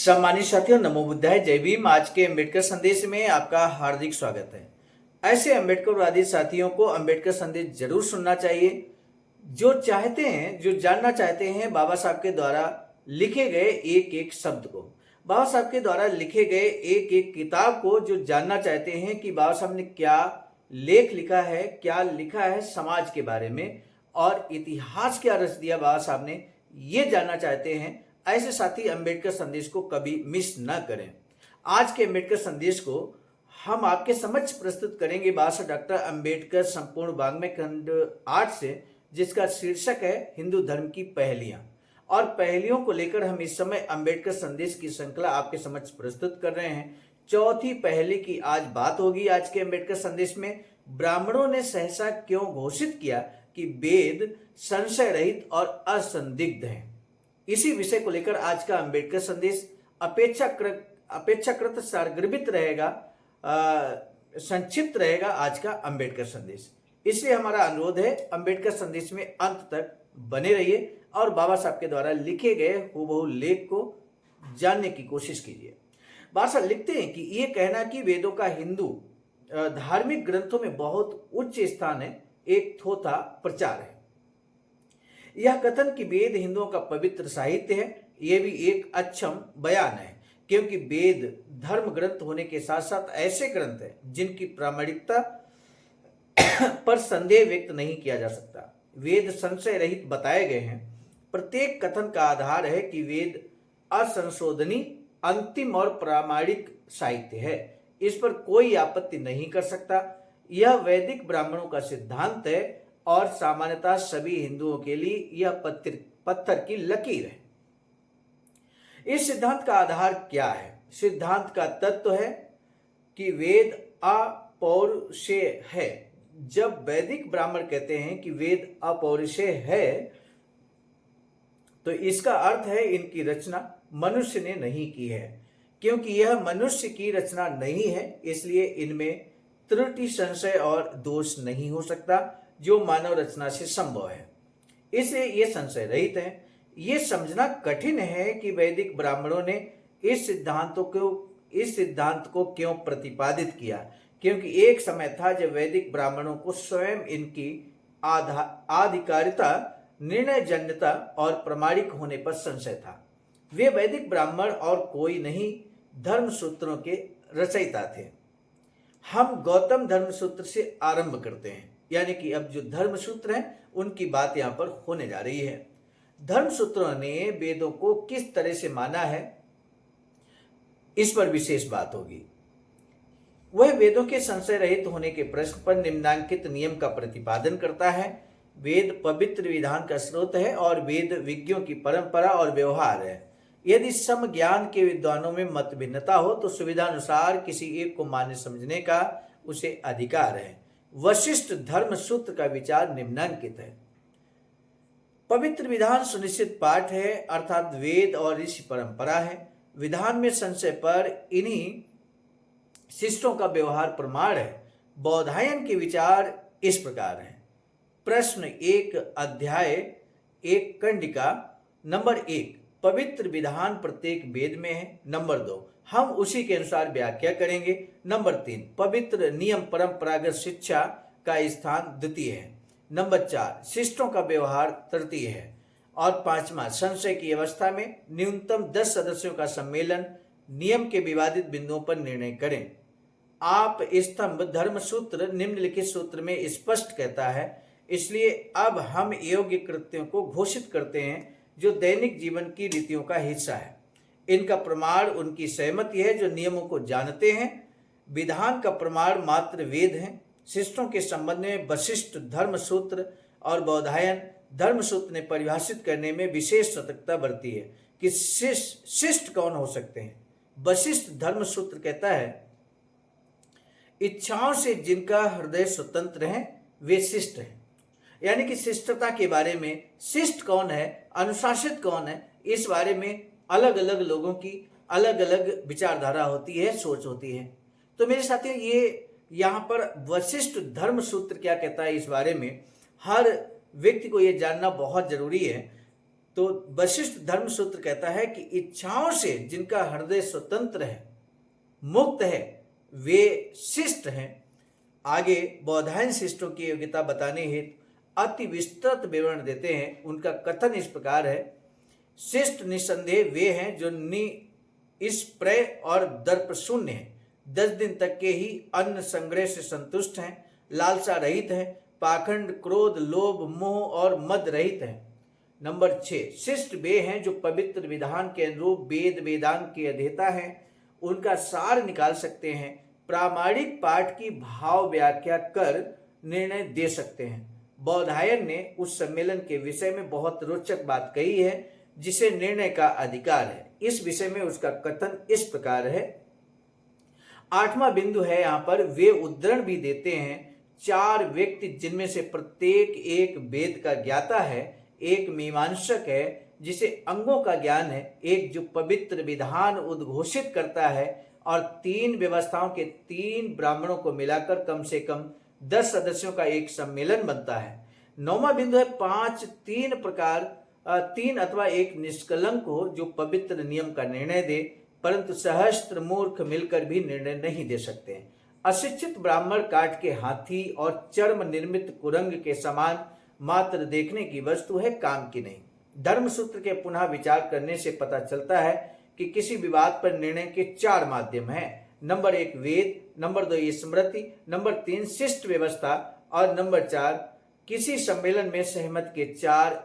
सम्मानित साथियों, नमो बुद्धाय, जय भीम। आज के अम्बेडकर संदेश में आपका हार्दिक स्वागत है। ऐसे अम्बेडकरवादी साथियों को अम्बेडकर संदेश जरूर सुनना चाहिए, जो चाहते हैं, जो जानना चाहते हैं बाबा साहब के द्वारा लिखे गए एक एक शब्द को, बाबा साहब के द्वारा लिखे गए एक एक किताब को, जो जानना चाहते हैं कि बाबा साहब ने क्या लेख लिखा है, क्या लिखा है समाज के बारे में और इतिहास क्या रच दिया बाबा साहब ने, ये जानना चाहते हैं। ऐसे साथी अम्बेडकर संदेश को कभी मिस न करें। आज के अम्बेडकर संदेश को हम आपके समक्ष प्रस्तुत करेंगे बाबा साहब डॉक्टर अम्बेडकर संपूर्ण वाङ्मय खंड 8 से, जिसका शीर्षक है हिंदू धर्म की पहेलियां। और पहेलियों को लेकर हम इस समय अम्बेडकर संदेश की श्रृंखला आपके समक्ष प्रस्तुत कर रहे हैं। चौथी पहेली की आज बात होगी। आज के अम्बेडकर संदेश में ब्राह्मणों ने सहसा क्यों घोषित किया कि वेद संशय रहित और असंदिग्ध हैं। इसी विषय को लेकर आज का अम्बेडकर संदेश अपेक्षाकृत सारगर्भित रहेगा, संक्षिप्त रहेगा आज का अम्बेडकर संदेश। इसलिए हमारा अनुरोध है, अम्बेडकर संदेश में अंत तक बने रहिए और बाबा साहब के द्वारा लिखे गए हूबहू लेख को जानने की कोशिश कीजिए। बाबा साहब लिखते हैं कि ये कहना कि वेदों का हिंदू धार्मिक ग्रंथों में बहुत उच्च स्थान है, एक थोथा प्रचार है। यह कथन कि वेद हिंदुओं का पवित्र साहित्य है, यह भी एक अक्षम बयान है, क्योंकि वेद धर्म ग्रंथ होने के साथ साथ ऐसे ग्रंथ हैं जिनकी प्रामाणिकता पर संदेह व्यक्त नहीं किया जा सकता। वेद संशय रहित बताए गए हैं। प्रत्येक कथन का आधार है कि वेद असंशोधनीय, अंतिम और प्रामाणिक साहित्य है। इस पर कोई आपत्ति नहीं कर सकता। यह वैदिक ब्राह्मणों का सिद्धांत है और सामान्यतः सभी हिंदुओं के लिए यह पत्थर की लकीर है। इस सिद्धांत का आधार क्या है? सिद्धांत का तत्व है कि वेद अपौरुषेय है। जब वैदिक ब्राह्मण कहते हैं कि वेद अपौरुषेय है, तो इसका अर्थ है इनकी रचना मनुष्य ने नहीं की है। क्योंकि यह मनुष्य की रचना नहीं है, इसलिए इनमें त्रुटि, संशय और दोष नहीं हो सकता, जो मानव रचना से संभव है। इसलिए ये संशय रहित है। ये समझना कठिन है कि वैदिक ब्राह्मणों ने इस सिद्धांत को क्यों प्रतिपादित किया, क्योंकि एक समय था जब वैदिक ब्राह्मणों को स्वयं इनकी आधिकारिता, निर्णयजन्यता और प्रामाणिक होने पर संशय था। वे वैदिक ब्राह्मण और कोई नहीं, धर्मसूत्रों के रचयिता थे। हम गौतम धर्मसूत्र से आरंभ करते हैं, यानी कि अब जो धर्मसूत्र हैं उनकी बात यहाँ पर होने जा रही है। धर्मसूत्रों ने वेदों को किस तरह से माना है, इस पर विशेष बात होगी। वह वेदों के संशय रहित होने के प्रश्न पर निम्नांकित नियम का प्रतिपादन करता है। वेद पवित्र विधान का स्रोत है और वेद विज्ञों की परंपरा और व्यवहार है। यदि सम ज्ञान के विद्वानों में मत भिन्नता हो तो सुविधानुसार किसी एक को मान्य समझने का उसे अधिकार है। वशिष्ठ धर्म सूत्र का विचार निम्नांकित है। पवित्र विधान सुनिश्चित पाठ है, अर्थात वेद और ऋषि परंपरा है। विधान में संशय पर इन्हीं शिष्टों का व्यवहार प्रमाण है। बौधायन के विचार इस प्रकार है। प्रश्न 1 अध्याय 1 कंडिका। नंबर 1, पवित्र विधान प्रत्येक वेद में है। नंबर 2, हम उसी के अनुसार व्याख्या करेंगे। नंबर 3, पवित्र नियम परंपरागत शिक्षा का स्थान द्वितीय है। नंबर 4, शिष्टों का व्यवहार तृतीय है। और 5वां, संशय की अवस्था में न्यूनतम 10 सदस्यों का सम्मेलन नियम के विवादित बिंदुओं पर निर्णय करें। आप स्तंभ धर्मसूत्र निम्नलिखित सूत्र में स्पष्ट कहता है। इसलिए अब हम योग्य कृत्यों को घोषित करते हैं जो दैनिक जीवन की रीतियों का हिस्सा है। इनका प्रमाण उनकी सहमति है जो नियमों को जानते हैं। विधान का प्रमाण मात्र वेद हैं। शिष्टों के संबंध में वशिष्ठ धर्मसूत्र और बौधायन धर्मसूत्र ने परिभाषित करने में विशेष सतर्कता बरती है कि शिष्ट कौन हो सकते हैं। वशिष्ठ धर्मसूत्र कहता है, इच्छाओं से जिनका हृदय स्वतंत्र है वे शिष्ट हैं। यानी कि शिष्टता के बारे में, शिष्ट कौन है, अनुशासित कौन है, इस बारे में अलग अलग लोगों की अलग अलग विचारधारा होती है, सोच होती है। तो मेरे साथियों, ये यहाँ पर वशिष्ठ धर्म सूत्र क्या कहता है इस बारे में हर व्यक्ति को ये जानना बहुत जरूरी है। तो वशिष्ठ धर्म सूत्र कहता है कि इच्छाओं से जिनका हृदय स्वतंत्र है, मुक्त है, वे शिष्ट हैं। आगे बौधायन शिष्टों की योग्यता बताने हेतु अति विस्तृत विवरण देते हैं। उनका कथन इस प्रकार है: शिष्ट निसंदेह वे हैं जो निष्प्रय और दर्प शून्य हैं, 10 दिन तक के ही अन्न संग्रह से संतुष्ट हैं, लालसा रहित हैं, पाखंड, क्रोध, लोभ, मोह और मद रहित हैं। नंबर 6, शिष्ट वे हैं जो पवित्र विधान के अनुरूप वेद वेदांत के अध्येता हैं, उनका सार निकाल सकते हैं, प्रामाणिक पाठ की भाव व्याख्या कर निर्णय दे सकते हैं। बौधायन ने उस सम्मेलन के विषय में बहुत रोचक बात कही है जिसे निर्णय का अधिकार है। इस विषय में उसका कथन इस प्रकार है। 8वां बिंदु है यहाँ पर, वे उद्धरण भी देते हैं 4 व्यक्ति जिनमें से प्रत्येक एक वेद का ज्ञाता है, एक मीमांसक है जिसे अंगों का ज्ञान है, एक जो पवित्र विधान उद्घोषित करता है, और 3 व्यवस्थाओं के 3 ब्राह्मणों को मिलाकर कम से कम 10 सदस्यों का एक सम्मेलन बनता है। 9वां बिंदु है 5 3 अथवा एक निष्कलंक हो जो पवित्र नियम का निर्णय दे, परंतु सहस्त्र मूर्ख मिलकर भी निर्णय नहीं दे सकते हैं। अशिक्षित ब्राह्मण काठ के हाथी और चर्म निर्मित कुरंग के समान मात्र देखने की वस्तु है, काम की नहीं। धर्मसूत्र के पुनः विचार करने से पता चलता है कि किसी विवाद पर निर्णय के 4 माध्यम हैं। नंबर 1 वेद, नंबर 2 स्मृति, नंबर 3 शिष्ट व्यवस्था, और नंबर 4 किसी सम्मेलन में सहमत के 4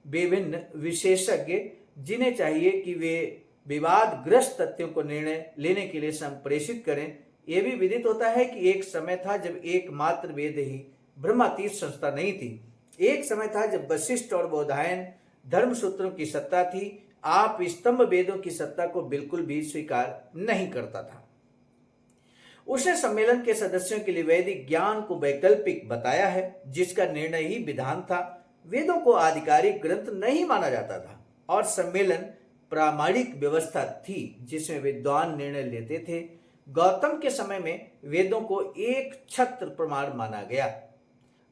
विभिन्न विशेषज्ञ जिन्हें चाहिए कि वे विवादग्रस्त तथ्यों को निर्णय लेने के लिए संप्रेषित करें। यह भी विदित होता है कि एक समय था जब एकमात्र वेद ही ब्रह्मातीत संस्था नहीं थी। एक समय था जब वशिष्ठ और बौधायन धर्मसूत्रों की सत्ता थी। आप स्तंभ वेदों की सत्ता को बिल्कुल भी स्वीकार नहीं करता था। उसने सम्मेलन के सदस्यों के लिए वैदिक ज्ञान को वैकल्पिक बताया है जिसका निर्णय ही विधान था। वेदों को आधिकारिक ग्रंथ नहीं माना जाता था और सम्मेलन प्रामाणिक व्यवस्था थी जिसमें विद्वान निर्णय लेते थे। गौतम के समय में वेदों को एक छत्र प्रमाण माना गया।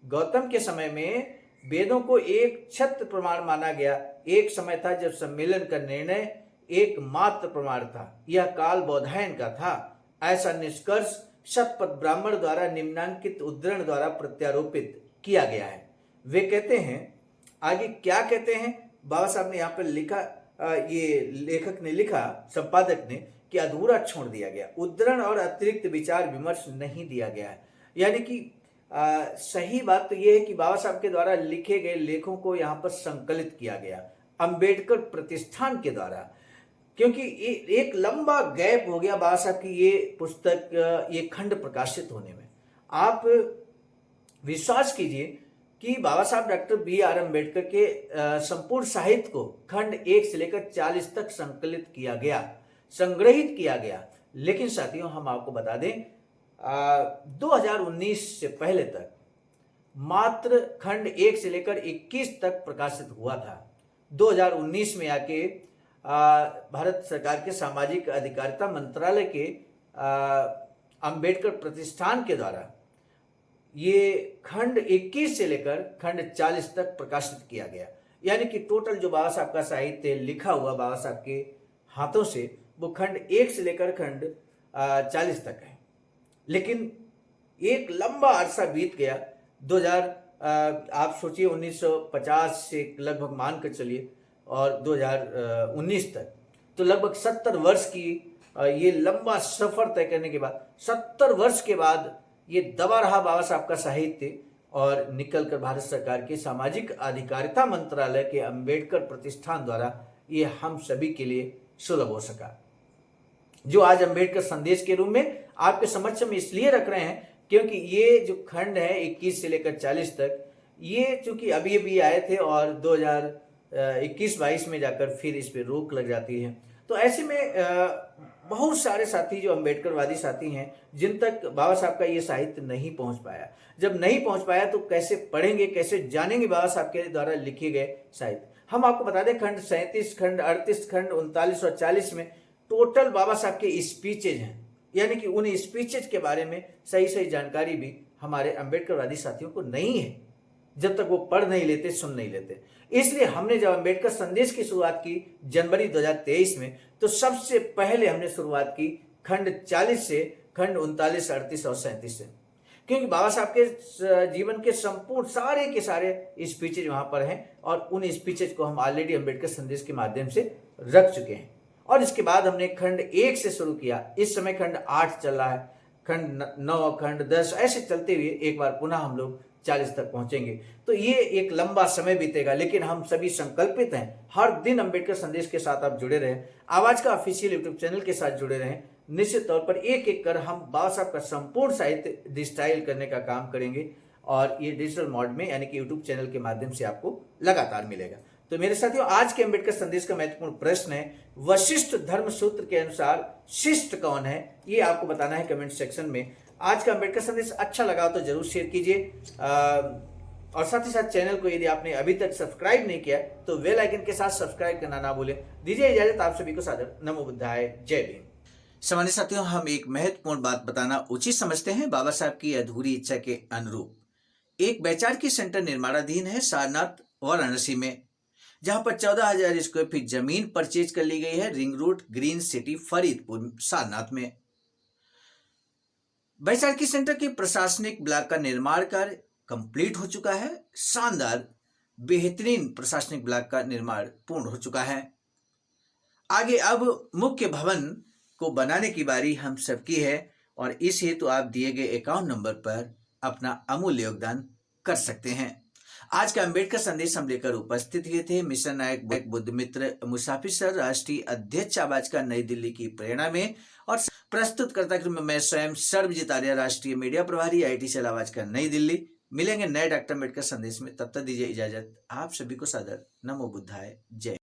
गौतम के समय में वेदों को एक छत्र प्रमाण माना गया। एक समय था जब सम्मेलन का निर्णय एकमात्र प्रमाण था। यह काल बौधायन का था। ऐसा निष्कर्ष शतपथ ब्राह्मण द्वारा निम्नांकित उद्धरण द्वारा प्रत्यारोपित किया गया है। वे कहते हैं, आगे क्या कहते हैं बाबा साहब ने यहाँ पर लिखा, ये लेखक ने लिखा, संपादक ने, कि अधूरा छोड़ दिया गया, उद्धरण और अतिरिक्त विचार विमर्श नहीं दिया गया है। यानी कि सही बात तो यह है कि बाबा साहब के द्वारा लिखे गए लेखों को यहाँ पर संकलित किया गया अंबेडकर प्रतिष्ठान के द्वारा, क्योंकि एक लंबा गैप हो गया बाबा साहब की ये पुस्तक, ये खंड प्रकाशित होने में। आप विश्वास कीजिए कि बाबा साहब डॉक्टर बी.आर. अम्बेडकर के संपूर्ण साहित्य को खंड 1 से लेकर 40 तक संकलित किया गया, संग्रहित किया गया। लेकिन साथियों, हम आपको बता दें 2019 से पहले तक मात्र खंड 1 से लेकर 21 तक प्रकाशित हुआ था। 2019 में आके भारत सरकार के सामाजिक अधिकारिता मंत्रालय के अंबेडकर प्रतिष्ठान के द्वारा ये खंड 21 से लेकर खंड 40 तक प्रकाशित किया गया। यानी कि टोटल जो बाबा साहब का साहित्य लिखा हुआ बाबा साहब के हाथों से, वो खंड 1 से लेकर खंड 40 तक है। लेकिन एक लंबा अरसा बीत गया। 2000 आप सोचिए 1950 से लगभग मान कर चलिए और 2019 तक, तो लगभग 70 वर्ष की ये लंबा सफर तय करने के बाद, 70 वर्ष के बाद ये दबा रहा बाबा साहब का साहित्य और निकलकर भारत सरकार के सामाजिक अधिकारिता मंत्रालय के अंबेडकर प्रतिष्ठान द्वारा ये हम सभी के लिए सुलभ हो सका। जो आज अंबेडकर संदेश के रूप में आपके समक्ष में इसलिए रख रहे हैं क्योंकि ये जो खंड है 21 से लेकर 40 तक, ये चूंकि अभी अभी आए थे और 2021-22 में जाकर फिर इस पे रोक लग जाती है। तो ऐसे में बहुत सारे साथी जो अंबेडकरवादी साथी हैं जिन तक बाबा साहब का ये साहित्य नहीं पहुंच पाया। जब नहीं पहुंच पाया तो कैसे पढ़ेंगे, कैसे जानेंगे बाबा साहब के द्वारा लिखे गए साहित्य। हम आपको बता दें खंड 37, खंड 38, खंड 39 और 40 में टोटल बाबा साहब के स्पीचेज हैं। यानी कि उन स्पीचेज के बारे में सही सही जानकारी भी हमारे अंबेडकरवादी साथियों को नहीं है। जब तक वो पढ़ नहीं लेते, सुन नहीं लेते। इसलिए हमने जब अम्बेडकर संदेश की शुरुआत की जनवरी 2023 में, तो सबसे पहले हमने शुरुआत की खंड 40 से, खंड 39, 38 और 37 से, क्योंकि बाबा साहब के जीवन के संपूर्ण सारे के सारे स्पीचेज वहां पर हैं और उन स्पीचेज को हम ऑलरेडी अम्बेडकर संदेश के माध्यम से रख चुके हैं। और इसके बाद हमने खंड 1 से शुरू किया। इस समय खंड 8 चल रहा है, खंड 9, खंड 10, ऐसे चलते हुए एक बार पुनः हम लोग 40 तक पहुंचेंगे। तो ये एक लंबा समय बीतेगा, लेकिन हम सभी संकल्पित हैं हर दिन अम्बेडकर संदेश के साथ आप जुड़े रहें, आवाज का ऑफिशियल यूट्यूब चैनल के साथ जुड़े रहें। निश्चित तौर पर एक एक कर हम बाबा साहब का संपूर्ण साहित्य डिजिटाइल करने का काम करेंगे और ये डिजिटल मोड में यानी कि यूट्यूब चैनल के माध्यम से आपको लगातार मिलेगा। तो मेरे साथियों, आज के अम्बेडकर संदेश का महत्वपूर्ण प्रश्न है, वशिष्ठ धर्म सूत्र के अनुसार शिष्ट कौन है? ये आपको बताना है कमेंट सेक्शन में। आज का अम्बेडकर संदेश अच्छा लगा तो जरूर शेयर कीजिए और साथ ही साथ चैनल को यदि आपने अभी तक सब्सक्राइब नहीं किया तो बेल आइकन के साथ सब्सक्राइब करना ना भूलें। दीजिए इजाजत, आप सभी को सादर नमो बुद्धाय, जय भीम। सामान्य साथियों, हम एक महत्वपूर्ण बात बताना उचित समझते हैं बाबा साहब की अधूरी इच्छा के अनुरूप। एक वैचारिक सेंटर निर्माणाधीन है सारनाथ वाराणसी में, जहां पर 14,000 स्क्वायर फीट जमीन परचेज कर ली गई है ring road, green city, Faridpur, Sarnath में। वैचारिक सेंटर के प्रशासनिक ब्लॉक का निर्माण कार्य कंप्लीट हो चुका है। शानदार बेहतरीन प्रशासनिक ब्लॉक का निर्माण पूर्ण हो चुका है। आगे अब मुख्य भवन को बनाने की बारी हम सबकी है और इस हेतु आप दिए गए अकाउंट नंबर पर अपना अमूल्य योगदान कर सकते हैं। आज का अम्बेडकर संदेश हम लेकर उपस्थित हुए थे मिशन नायक बुद्ध मित्र मुसाफिर सर, राष्ट्रीय अध्यक्ष आवाज का, नई दिल्ली की प्रेरणा में, और प्रस्तुतकर्ता के रूप में मैं स्वयं सर्वजित आर्य, राष्ट्रीय मीडिया प्रभारी, IIT सेल आवाज का, नई दिल्ली। मिलेंगे नए डॉक्टर अम्बेडकर संदेश में, तब तक दीजिए इजाजत। आप सभी को सादर नमो बुद्धाय, जय।